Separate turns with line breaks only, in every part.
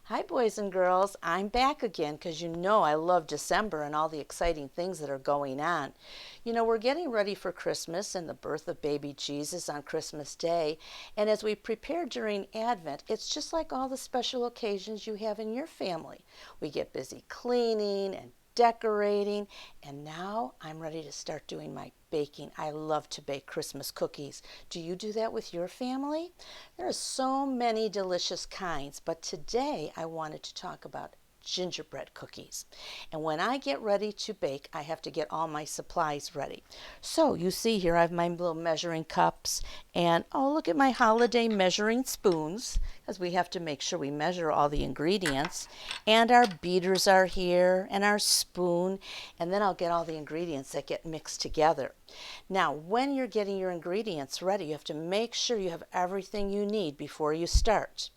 Hi boys and girls, I'm back again because you know I love December and all the exciting things that are going on. You know, we're getting ready for Christmas and the birth of baby Jesus on Christmas Day, and as we prepare during Advent, it's just like all the special occasions you have in your family. We get busy cleaning and decorating, and now I'm ready to start doing my baking. I love to bake Christmas cookies. Do you do that with your family? There are so many delicious kinds, but today I wanted to talk about gingerbread cookies. And when I get ready to bake, I have to get all my supplies ready. So you see here I have my little measuring cups and oh, look at my holiday measuring spoons because we have to make sure we measure all the ingredients. And our beaters are here and our spoon, and then I'll get all the ingredients that get mixed together. Now, when you're getting your ingredients ready, you have to make sure you have everything you need before you start.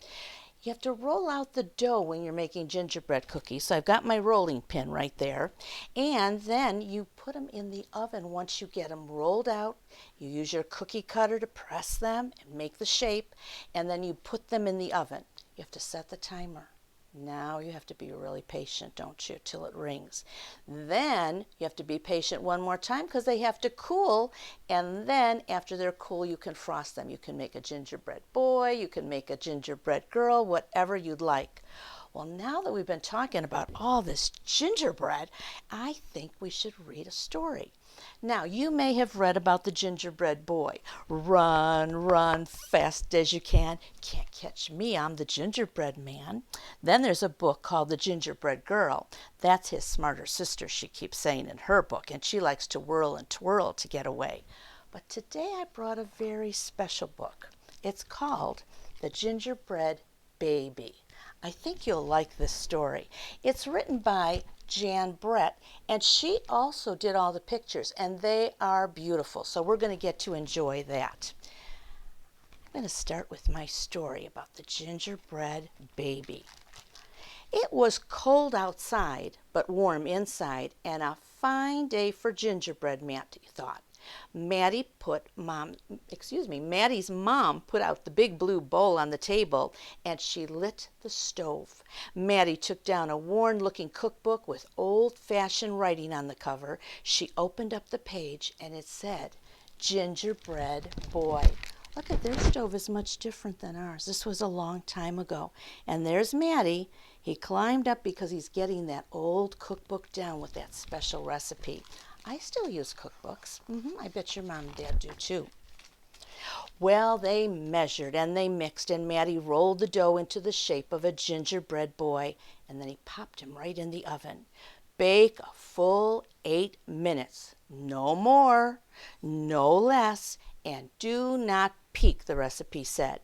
You have to roll out the dough when you're making gingerbread cookies. So I've got my rolling pin right there. And then you put them in the oven once you get them rolled out. You use your cookie cutter to press them and make the shape. And then you put them in the oven. You have to set the timer. Now you have to be really patient, don't you, till it rings. Then you have to be patient one more time because they have to cool. And then after they're cool, you can frost them. You can make a gingerbread boy, you can make a gingerbread girl, whatever you'd like. Well, now that we've been talking about all this gingerbread, I think we should read a story. Now, you may have read about the gingerbread boy. Run, run, fast as you can. Can't catch me, I'm the gingerbread man. Then there's a book called The Gingerbread Girl. That's his smarter sister, she keeps saying in her book, and she likes to whirl and twirl to get away. But today I brought a very special book. It's called The Gingerbread Baby. I think you'll like this story. It's written by Jan Brett, and she also did all the pictures, and they are beautiful. So we're going to get to enjoy that. I'm going to start with my story about the gingerbread baby. It was cold outside, but warm inside, and a fine day for gingerbread, Matt thought. Maddie's mom put out the big blue bowl on the table and she lit the stove. Maddie took down a worn-looking cookbook with old-fashioned writing on the cover. She opened up the page and it said, Gingerbread Boy. Look at their stove is much different than ours. This was a long time ago. And there's Maddie. He climbed up because he's getting that old cookbook down with that special recipe. I still use cookbooks. I bet your mom and dad do too. Well, they measured and they mixed, and Maddie rolled the dough into the shape of a gingerbread boy, and then he popped him right in the oven. Bake a full 8 minutes. No more, no less, and do not peek, the recipe said.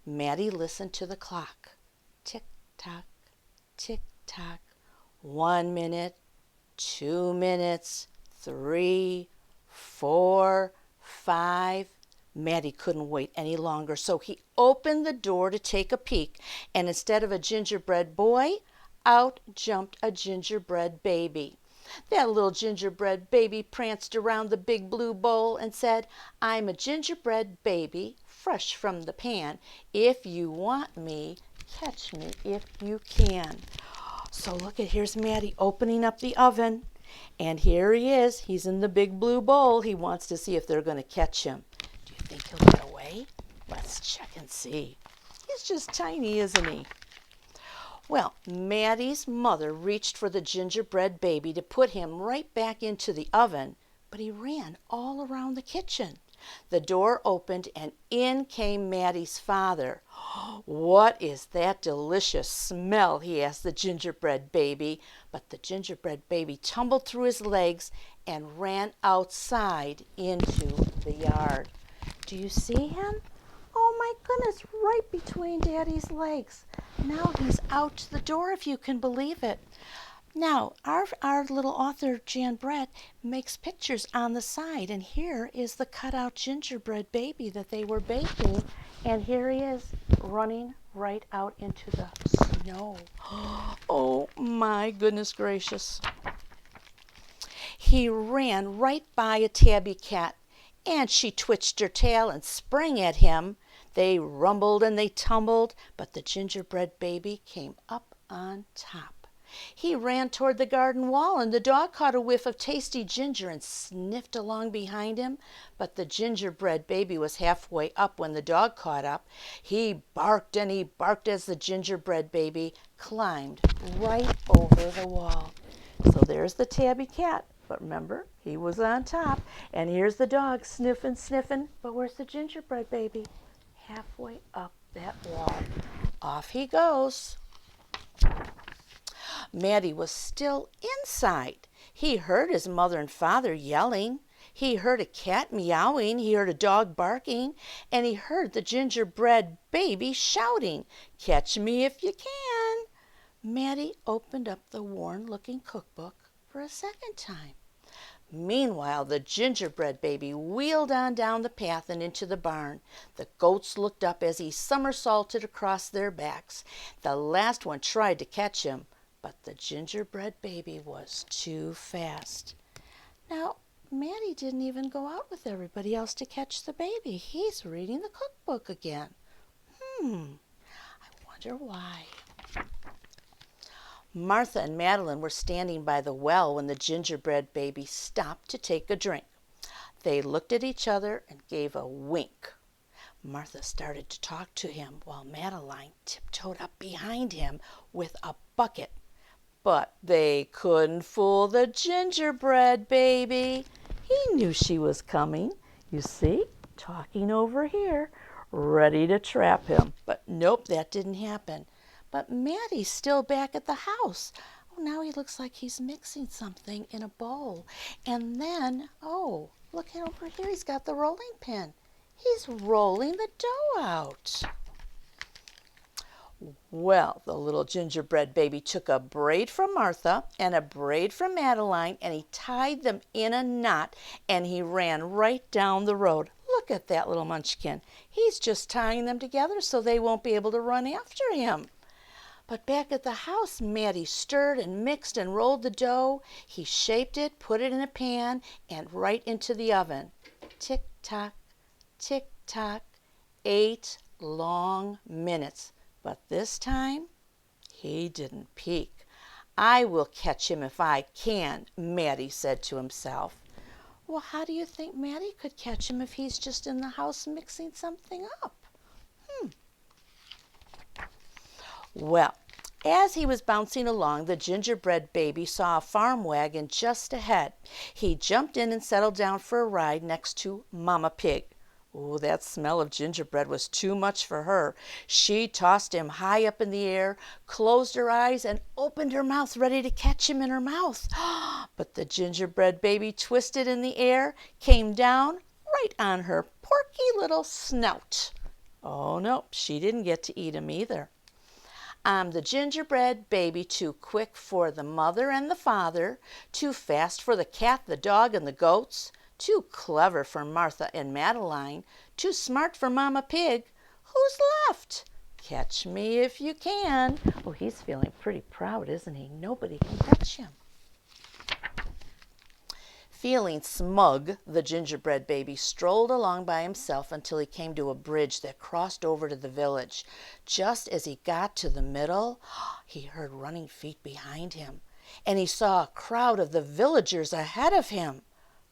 Maddie listened to the clock. Tick-tock, tick-tock. 1 minute, 2 minutes, 3, 4, 5. Maddie couldn't wait any longer, so he opened the door to take a peek, and instead of a gingerbread boy, out jumped a gingerbread baby. That little gingerbread baby pranced around the big blue bowl and said, I'm a gingerbread baby, fresh from the pan. If you want me, catch me if you can. So look at, here's Maddie opening up the oven. And here he is. He's in the big blue bowl. He wants to see if they're going to catch him. Do you think he'll get away? Let's check and see. He's just tiny, isn't he? Well, Maddie's mother reached for the gingerbread baby to put him right back into the oven, but he ran all around the kitchen. The door opened and in came Maddie's father. What is that delicious smell? He asked the gingerbread baby. But the gingerbread baby tumbled through his legs and ran outside into the yard. Do you see him? Oh my goodness, right between Daddy's legs. Now he's out the door, if you can believe it. Now, our little author, Jan Brett, makes pictures on the side, and here is the cutout gingerbread baby that they were baking, and here he is running right out into the snow. Oh, my goodness gracious. He ran right by a tabby cat, and she twitched her tail and sprang at him. They rumbled and they tumbled, but the gingerbread baby came up on top. He ran toward the garden wall, and the dog caught a whiff of tasty ginger and sniffed along behind him. But the gingerbread baby was halfway up when the dog caught up. He barked and he barked as the gingerbread baby climbed right over the wall. So there's the tabby cat. But remember, he was on top. And here's the dog sniffing, sniffing. But where's the gingerbread baby? Halfway up that wall. Off he goes. Matty was still inside. He heard his mother and father yelling. He heard a cat meowing. He heard a dog barking. And he heard the gingerbread baby shouting, "Catch me if you can." Matty opened up the worn-looking cookbook for a second time. Meanwhile, the gingerbread baby wheeled on down the path and into the barn. The goats looked up as he somersaulted across their backs. The last one tried to catch him, but the gingerbread baby was too fast. Now, Matty didn't even go out with everybody else to catch the baby. He's reading the cookbook again. I wonder why. Martha and Madeline were standing by the well when the gingerbread baby stopped to take a drink. They looked at each other and gave a wink. Martha started to talk to him while Madeline tiptoed up behind him with a bucket. But they couldn't fool the gingerbread baby. He knew she was coming. You see, talking over here, ready to trap him. But nope, that didn't happen. But Matty's still back at the house. Oh, now he looks like he's mixing something in a bowl. And then, oh, look over here, he's got the rolling pin. He's rolling the dough out. Well, the little gingerbread baby took a braid from Martha and a braid from Madeline, and he tied them in a knot, and he ran right down the road. Look at that little munchkin. He's just tying them together so they won't be able to run after him. But back at the house, Matty stirred and mixed and rolled the dough. He shaped it, put it in a pan, and right into the oven. Tick-tock, tick-tock, 8 long minutes. But this time, he didn't peek. "I will catch him if I can," Matty said to himself. Well, how do you think Matty could catch him if he's just in the house mixing something up? Well, as he was bouncing along, the gingerbread baby saw a farm wagon just ahead. He jumped in and settled down for a ride next to Mama Pig. Oh, that smell of gingerbread was too much for her. She tossed him high up in the air, closed her eyes, and opened her mouth ready to catch him in her mouth. But the gingerbread baby twisted in the air, came down right on her porky little snout. Oh, no, she didn't get to eat him either. I'm the gingerbread baby, too quick for the mother and the father, too fast for the cat, the dog, and the goats, too clever for Martha and Madeline, too smart for Mama Pig. Who's left? Catch me if you can. Oh, he's feeling pretty proud, isn't he? Nobody can catch him. Feeling smug, the gingerbread baby strolled along by himself until he came to a bridge that crossed over to the village. Just as he got to the middle, he heard running feet behind him, and he saw a crowd of the villagers ahead of him.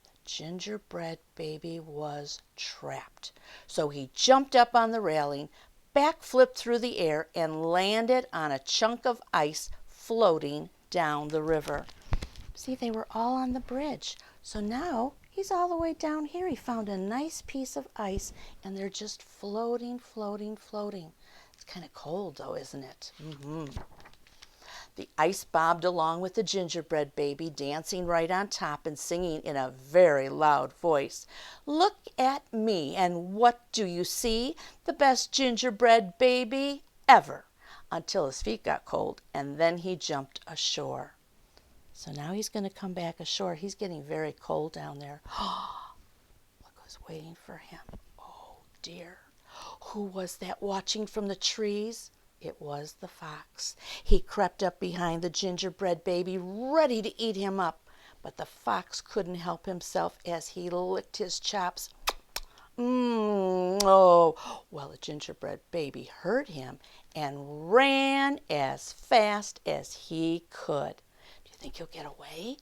The gingerbread baby was trapped. So he jumped up on the railing, backflipped through the air, and landed on a chunk of ice floating down the river. See, they were all on the bridge. So now he's all the way down here. He found a nice piece of ice, and they're just floating, floating, floating. It's kind of cold, though, isn't it? The ice bobbed along with the gingerbread baby, dancing right on top and singing in a very loud voice. Look at me, and what do you see? The best gingerbread baby ever. Until his feet got cold, and then he jumped ashore. So now he's going to come back ashore. He's getting very cold down there. Look who's waiting for him. Oh, dear. Who was that watching from the trees? It was the fox. He crept up behind the gingerbread baby, ready to eat him up. But the fox couldn't help himself as he licked his chops. Oh, well, the gingerbread baby heard him, and ran as fast as he could. Do you think he'll get away?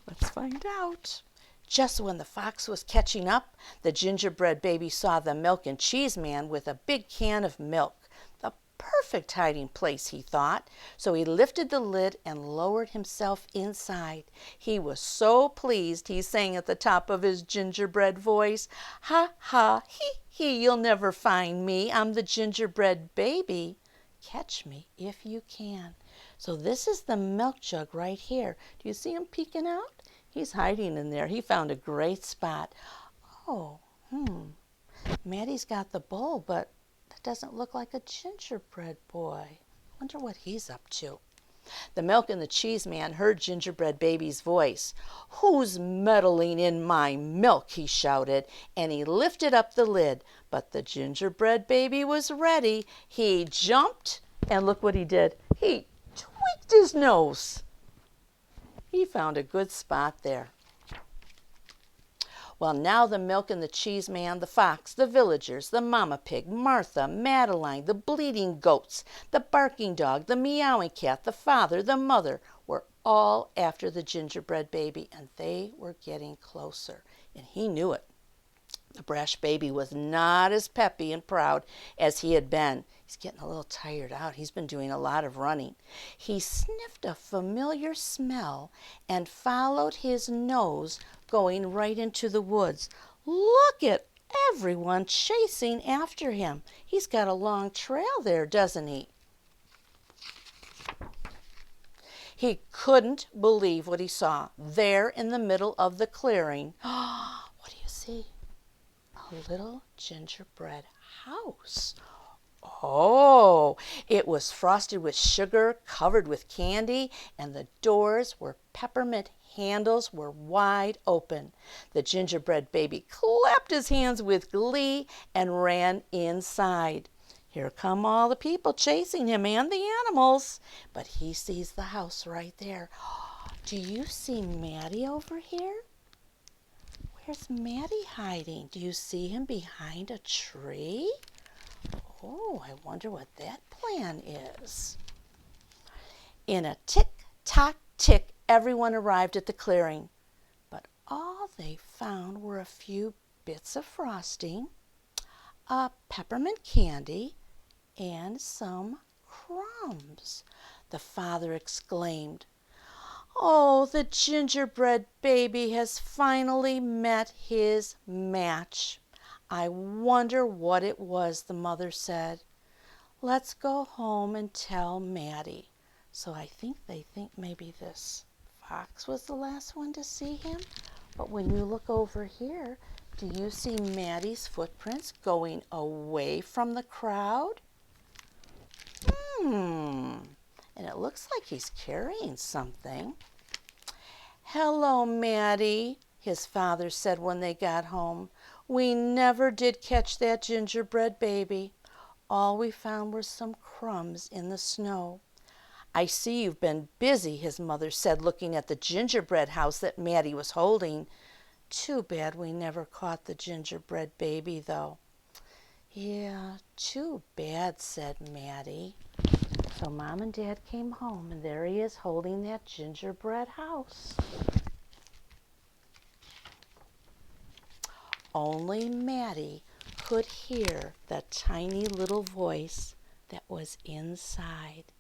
Let's find out. Just when the fox was catching up, the gingerbread baby saw the milk and cheese man with a big can of milk. The perfect hiding place, he thought. So he lifted the lid and lowered himself inside. He was so pleased he sang at the top of his gingerbread voice, "Ha, ha, hee, you'll never find me. I'm the gingerbread baby. Catch me if you can." So this is the milk jug right here. Do you see him peeking out? He's hiding in there. He found a great spot. Oh, Maddie's got the bowl, but that doesn't look like a gingerbread boy. Wonder what he's up to. The milk and the cheese man heard gingerbread baby's voice. "Who's meddling in my milk?" he shouted, and he lifted up the lid. But the gingerbread baby was ready. He jumped, and look what he did. He tweaked his nose. He found a good spot there. Well, now the milk and the cheese man, the fox, the villagers, the mama pig, Martha, Madeline, the bleating goats, the barking dog, the meowing cat, the father, the mother, were all after the gingerbread baby, and they were getting closer, and he knew it. The brash baby was not as peppy and proud as he had been. He's getting a little tired out. He's been doing a lot of running. He sniffed a familiar smell and followed his nose, going right into the woods. Look at everyone chasing after him. He's got a long trail there, doesn't he? He couldn't believe what he saw there in the middle of the clearing. What do you see? A little gingerbread house. Oh, it was frosted with sugar, covered with candy, and the doors were peppermint handles were wide open. The gingerbread baby clapped his hands with glee and ran inside. Here come all the people chasing him and the animals. But he sees the house right there. Do you see Maddie over here? Where's Maddie hiding? Do you see him behind a tree? Oh, I wonder what that plan is. In a tick-tock-tick, everyone arrived at the clearing. But all they found were a few bits of frosting, a peppermint candy, and some crumbs. The father exclaimed, "Oh, the gingerbread baby has finally met his match." "I wonder what it was," the mother said. "Let's go home and tell Maddie." So I think they think maybe this fox was the last one to see him. But when you look over here, do you see Maddie's footprints going away from the crowd? And it looks like he's carrying something. "Hello, Maddie," his father said when they got home. "We never did catch that gingerbread baby. All we found were some crumbs in the snow." "I see you've been busy," his mother said, looking at the gingerbread house that Maddie was holding. "Too bad we never caught the gingerbread baby, though." "Yeah, too bad," said Maddie. So Mom and Dad came home, and there he is holding that gingerbread house. Only Maddie could hear the tiny little voice that was inside.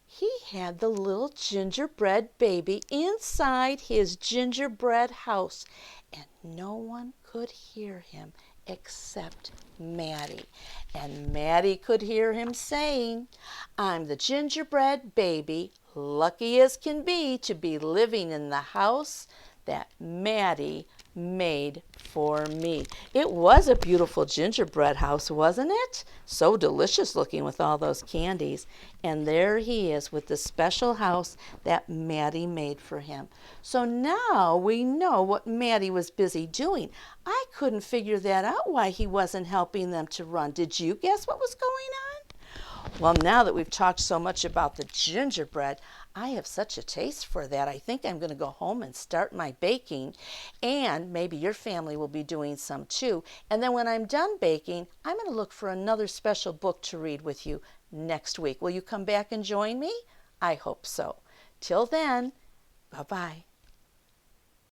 He had the little gingerbread baby inside his gingerbread house, and no one could hear him except Maddie. And Maddie could hear him saying, "I'm the gingerbread baby, lucky as can be to be living in the house that Maddie made for me." It was a beautiful gingerbread house, wasn't it? So delicious looking with all those candies. And there he is with the special house that Maddie made for him. So now we know what Maddie was busy doing. I couldn't figure that out, why he wasn't helping them to run. Did you guess what was going on? Well, now that we've talked so much about the gingerbread, I have such a taste for that. I think I'm going to go home and start my baking, and maybe your family will be doing some too. And then when I'm done baking, I'm going to look for another special book to read with you next week. Will you come back and join me? I hope so. Till then, bye-bye.